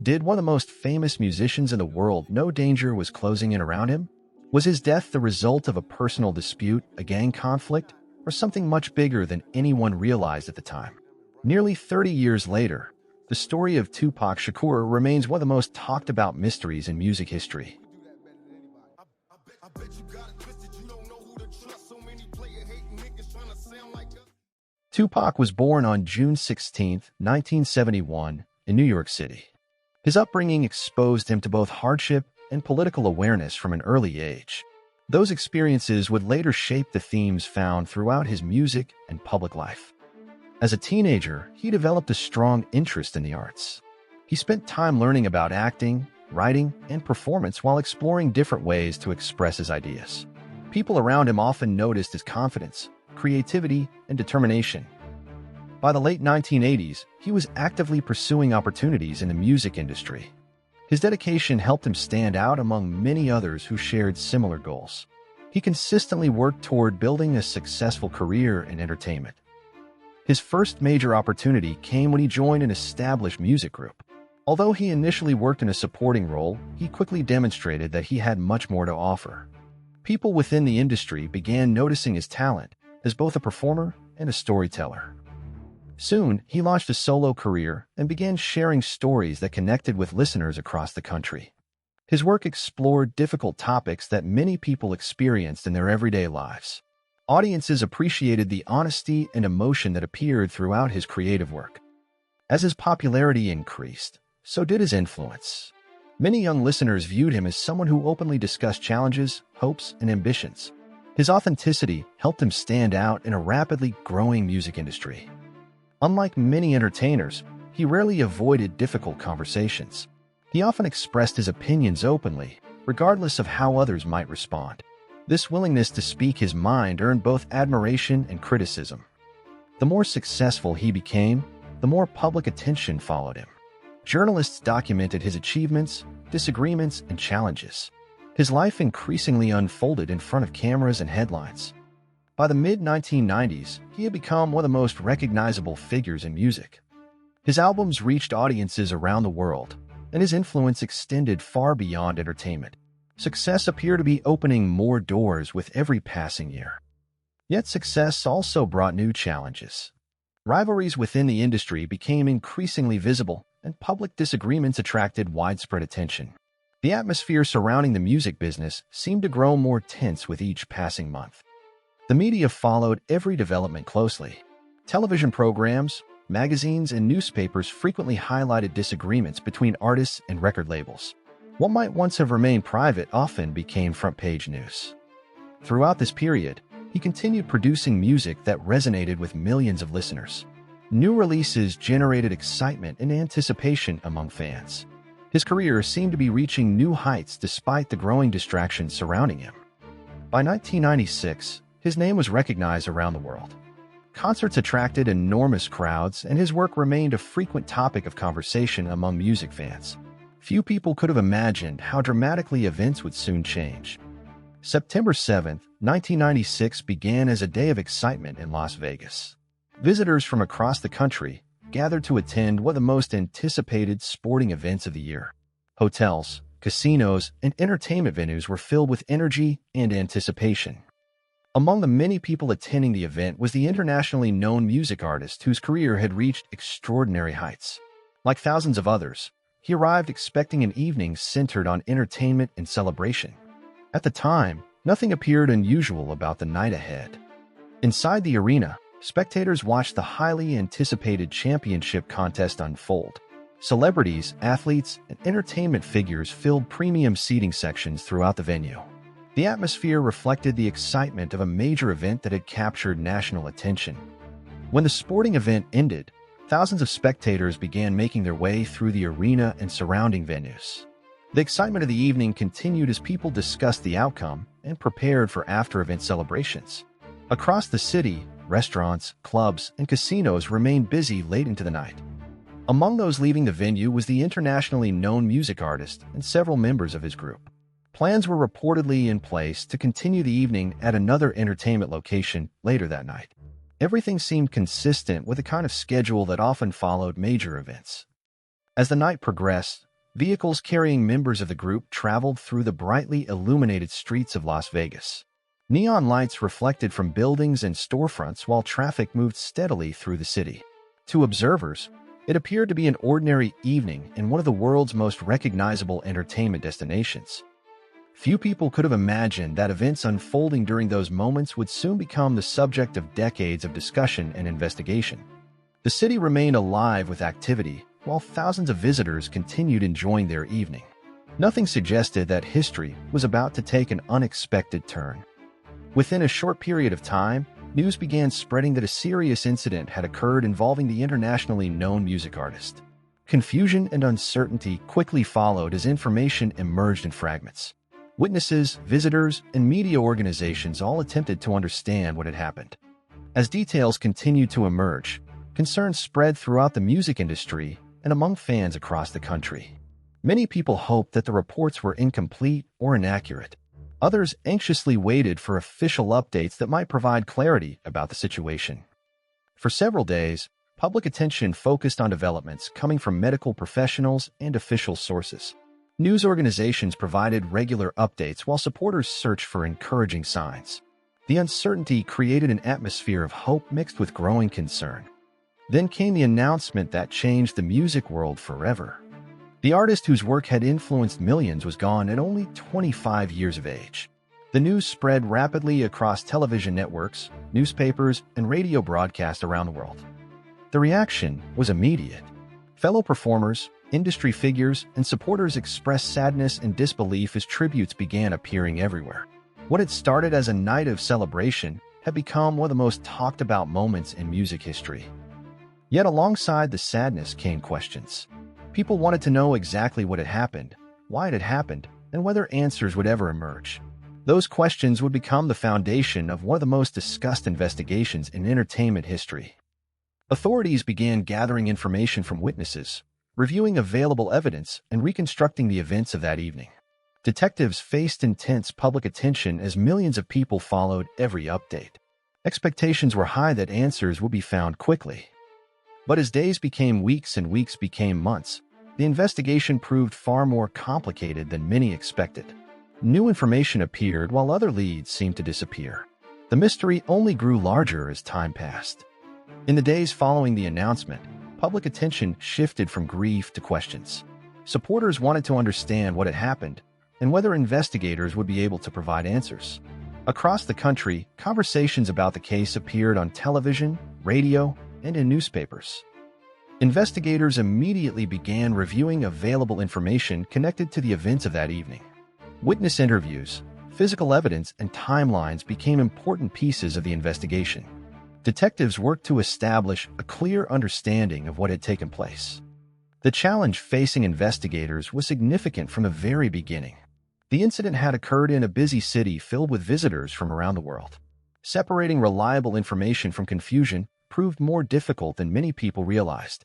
Did one of the most famous musicians in the world know danger was closing in around him? Was his death the result of a personal dispute, a gang conflict, or something much bigger than anyone realized at the time? Nearly 30 years later, the story of Tupac Shakur remains one of the most talked about mysteries in music history. Tupac was born on June 16, 1971, in New York City. His upbringing exposed him to both hardship and political awareness from an early age. Those experiences would later shape the themes found throughout his music and public life. As a teenager, he developed a strong interest in the arts. He spent time learning about acting, writing, and performance while exploring different ways to express his ideas. People around him often noticed his confidence, creativity, and determination. By the late 1980s, he was actively pursuing opportunities in the music industry. His dedication helped him stand out among many others who shared similar goals. He consistently worked toward building a successful career in entertainment. His first major opportunity came when he joined an established music group. Although he initially worked in a supporting role, he quickly demonstrated that he had much more to offer. People within the industry began noticing his talent as both a performer and a storyteller. Soon, he launched a solo career and began sharing stories that connected with listeners across the country. His work explored difficult topics that many people experienced in their everyday lives. Audiences appreciated the honesty and emotion that appeared throughout his creative work. As his popularity increased, so did his influence. Many young listeners viewed him as someone who openly discussed challenges, hopes, and ambitions. His authenticity helped him stand out in a rapidly growing music industry. Unlike many entertainers, he rarely avoided difficult conversations. He often expressed his opinions openly, regardless of how others might respond. This willingness to speak his mind earned both admiration and criticism. The more successful he became, the more public attention followed him. Journalists documented his achievements, disagreements, and challenges. His life increasingly unfolded in front of cameras and headlines. By the mid-1990s, he had become one of the most recognizable figures in music. His albums reached audiences around the world, and his influence extended far beyond entertainment. Success appeared to be opening more doors with every passing year. Yet success also brought new challenges. Rivalries within the industry became increasingly visible, and public disagreements attracted widespread attention. The atmosphere surrounding the music business seemed to grow more tense with each passing month. The media followed every development closely. Television programs, magazines, and newspapers frequently highlighted disagreements between artists and record labels. What might once have remained private often became front-page news. Throughout this period, he continued producing music that resonated with millions of listeners. New releases generated excitement and anticipation among fans. His career seemed to be reaching new heights despite the growing distractions surrounding him. By 1996, his name was recognized around the world. Concerts attracted enormous crowds, and his work remained a frequent topic of conversation among music fans. Few people could have imagined how dramatically events would soon change. September 7, 1996 began as a day of excitement in Las Vegas. Visitors from across the country gathered to attend one of the most anticipated sporting events of the year. Hotels, casinos, and entertainment venues were filled with energy and anticipation. Among the many people attending the event was the internationally known music artist whose career had reached extraordinary heights. Like thousands of others, he arrived expecting an evening centered on entertainment and celebration. At the time, nothing appeared unusual about the night ahead. Inside the arena, spectators watched the highly anticipated championship contest unfold. Celebrities, athletes, and entertainment figures filled premium seating sections throughout the venue. The atmosphere reflected the excitement of a major event that had captured national attention. When the sporting event ended, thousands of spectators began making their way through the arena and surrounding venues. The excitement of the evening continued as people discussed the outcome and prepared for after-event celebrations. Across the city, restaurants, clubs, and casinos remained busy late into the night. Among those leaving the venue was the internationally known music artist and several members of his group. Plans were reportedly in place to continue the evening at another entertainment location later that night. Everything seemed consistent with the kind of schedule that often followed major events. As the night progressed, Vehicles carrying members of the group traveled through the brightly illuminated streets of Las Vegas. Neon lights reflected from buildings and storefronts while traffic moved steadily through the city. To observers, it appeared to be an ordinary evening in one of the world's most recognizable entertainment destinations. Few people could have imagined that events unfolding during those moments would soon become the subject of decades of discussion and investigation. The city remained alive with activity, while thousands of visitors continued enjoying their evening. Nothing suggested that history was about to take an unexpected turn. Within a short period of time, news began spreading that a serious incident had occurred involving the internationally known music artist. Confusion and uncertainty quickly followed as information emerged in fragments. Witnesses, visitors, and media organizations all attempted to understand what had happened. As details continued to emerge, concerns spread throughout the music industry and among fans across the country. Many people hoped that the reports were incomplete or inaccurate. Others anxiously waited for official updates that might provide clarity about the situation. For several days, public attention focused on developments coming from medical professionals and official sources. News organizations provided regular updates while supporters searched for encouraging signs. The uncertainty created an atmosphere of hope mixed with growing concern. Then came the announcement that changed the music world forever. The artist whose work had influenced millions was gone at only 25 years of age. The news spread rapidly across television networks, newspapers, and radio broadcasts around the world. The reaction was immediate. Fellow performers, industry figures, and supporters expressed sadness and disbelief as tributes began appearing everywhere. What had started as a night of celebration had become one of the most talked about moments in music history. Yet alongside the sadness came questions. People wanted to know exactly what had happened, why it had happened, and whether answers would ever emerge. Those questions would become the foundation of one of the most discussed investigations in entertainment history. Authorities began gathering information from witnesses, reviewing available evidence, and reconstructing the events of that evening. Detectives faced intense public attention as millions of people followed every update. Expectations were high that answers would be found quickly. But as days became weeks and weeks became months, the investigation proved far more complicated than many expected. New information appeared while other leads seemed to disappear. The mystery only grew larger as time passed. In the days following the announcement, public attention shifted from grief to questions. Supporters wanted to understand what had happened and whether investigators would be able to provide answers. Across the country, conversations about the case appeared on television, radio, and in newspapers. Investigators immediately began reviewing available information connected to the events of that evening. Witness interviews, physical evidence, and timelines became important pieces of the investigation. Detectives worked to establish a clear understanding of what had taken place. The challenge facing investigators was significant from the very beginning. The incident had occurred in a busy city filled with visitors from around the world. Separating reliable information from confusion proved more difficult than many people realized.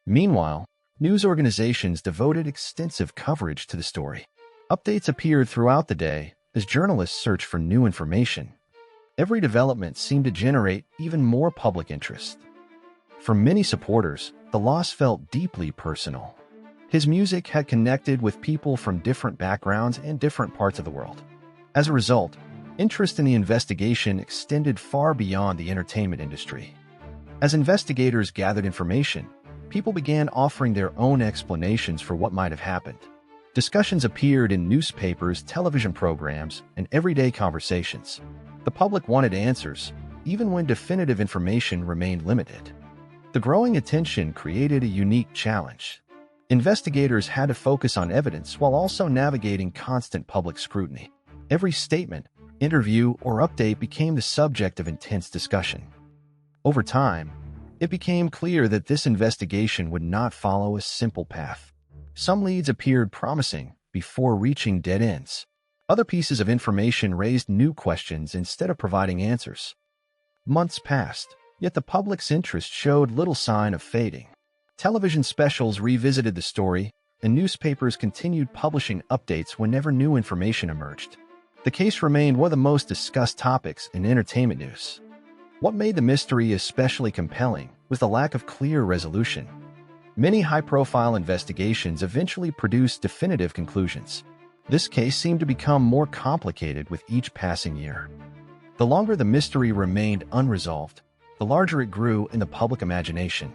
Meanwhile, news organizations devoted extensive coverage to the story. Updates appeared throughout the day as journalists searched for new information. Every development seemed to generate even more public interest. For many supporters, the loss felt deeply personal. His music had connected with people from different backgrounds and different parts of the world. As a result, interest in the investigation extended far beyond the entertainment industry. As investigators gathered information, people began offering their own explanations for what might have happened. Discussions appeared in newspapers, television programs, and everyday conversations. The public wanted answers, even when definitive information remained limited. The growing attention created a unique challenge. Investigators had to focus on evidence while also navigating constant public scrutiny. Every statement, interview, or update became the subject of intense discussion. Over time, it became clear that this investigation would not follow a simple path. Some leads appeared promising before reaching dead ends. Other pieces of information raised new questions instead of providing answers. Months passed, yet the public's interest showed little sign of fading. Television specials revisited the story, and newspapers continued publishing updates whenever new information emerged. The case remained one of the most discussed topics in entertainment news. What made the mystery especially compelling was the lack of clear resolution. Many high-profile investigations eventually produced definitive conclusions. This case seemed to become more complicated with each passing year. The longer the mystery remained unresolved, the larger it grew in the public imagination.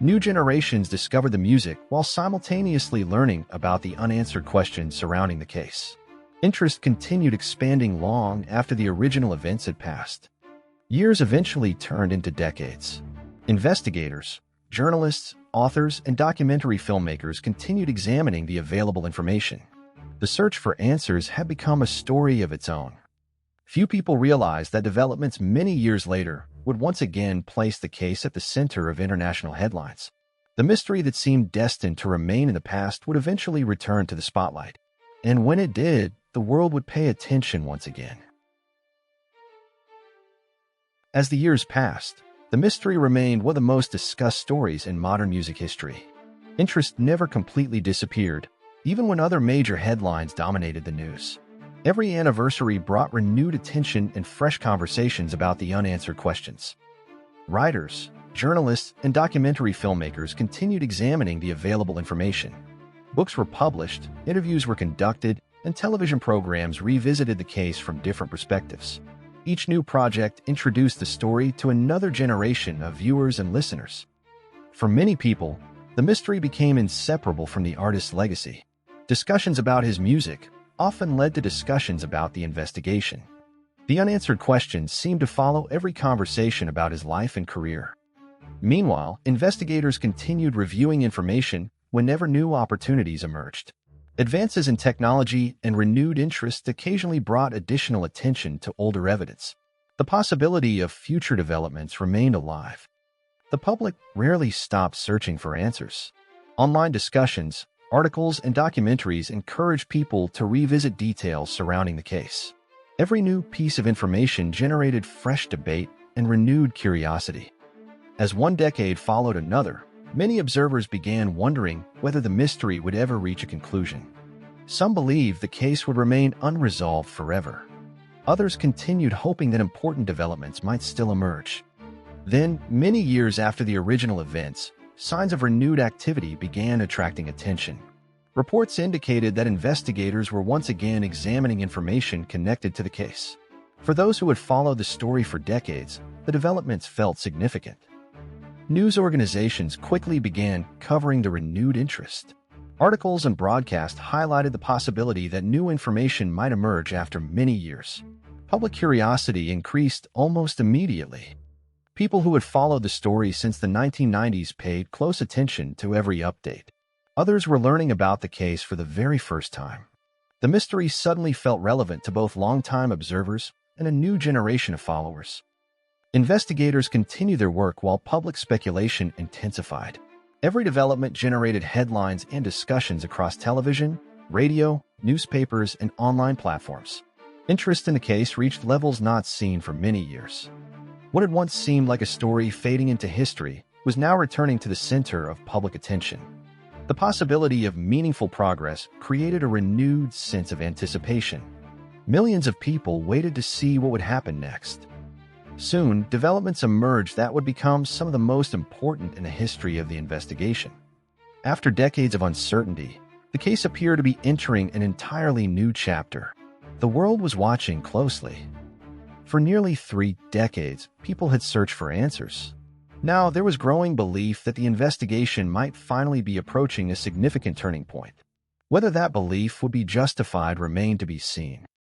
New generations discovered the music while simultaneously learning about the unanswered questions surrounding the case. Interest continued expanding long after the original events had passed. Years eventually turned into decades. Investigators, journalists, authors, and documentary filmmakers continued examining the available information. The search for answers had become a story of its own. Few people realized that developments many years later would once again place the case at the center of international headlines. The mystery that seemed destined to remain in the past would eventually return to the spotlight. And when it did, the world would pay attention once again. As the years passed, the mystery remained one of the most discussed stories in modern music history. Interest never completely disappeared, even when other major headlines dominated the news. Every anniversary brought renewed attention and fresh conversations about the unanswered questions. Writers, journalists, and documentary filmmakers continued examining the available information. Books were published, interviews were conducted, and television programs revisited the case from different perspectives. Each new project introduced the story to another generation of viewers and listeners. For many people, the mystery became inseparable from the artist's legacy. Discussions about his music often led to discussions about the investigation. The unanswered questions seemed to follow every conversation about his life and career. Meanwhile, investigators continued reviewing information whenever new opportunities emerged. Advances in technology and renewed interest occasionally brought additional attention to older evidence. The possibility of future developments remained alive. The public rarely stopped searching for answers. Online discussions, articles, and documentaries encouraged people to revisit details surrounding the case. Every new piece of information generated fresh debate and renewed curiosity. As one decade followed another, many observers began wondering whether the mystery would ever reach a conclusion. Some believed the case would remain unresolved forever. Others continued hoping that important developments might still emerge. Then, many years after the original events, signs of renewed activity began attracting attention. Reports indicated that investigators were once again examining information connected to the case. For those who had followed the story for decades, the developments felt significant. News organizations quickly began covering the renewed interest. Articles and broadcasts highlighted the possibility that new information might emerge after many years. Public curiosity increased almost immediately. People who had followed the story since the 1990s paid close attention to every update. Others were learning about the case for the very first time. The mystery suddenly felt relevant to both longtime observers and a new generation of followers. Investigators continued their work while public speculation intensified. Every development generated headlines and discussions across television, radio, newspapers, and online platforms. Interest in the case reached levels not seen for many years. What had once seemed like a story fading into history was now returning to the center of public attention. The possibility of meaningful progress created a renewed sense of anticipation. Millions of people waited to see what would happen next. Soon, developments emerged that would become some of the most important in the history of the investigation. After decades of uncertainty, the case appeared to be entering an entirely new chapter. The world was watching closely. For nearly 3 decades, people had searched for answers. Now, there was growing belief that the investigation might finally be approaching a significant turning point. Whether that belief would be justified remained to be seen.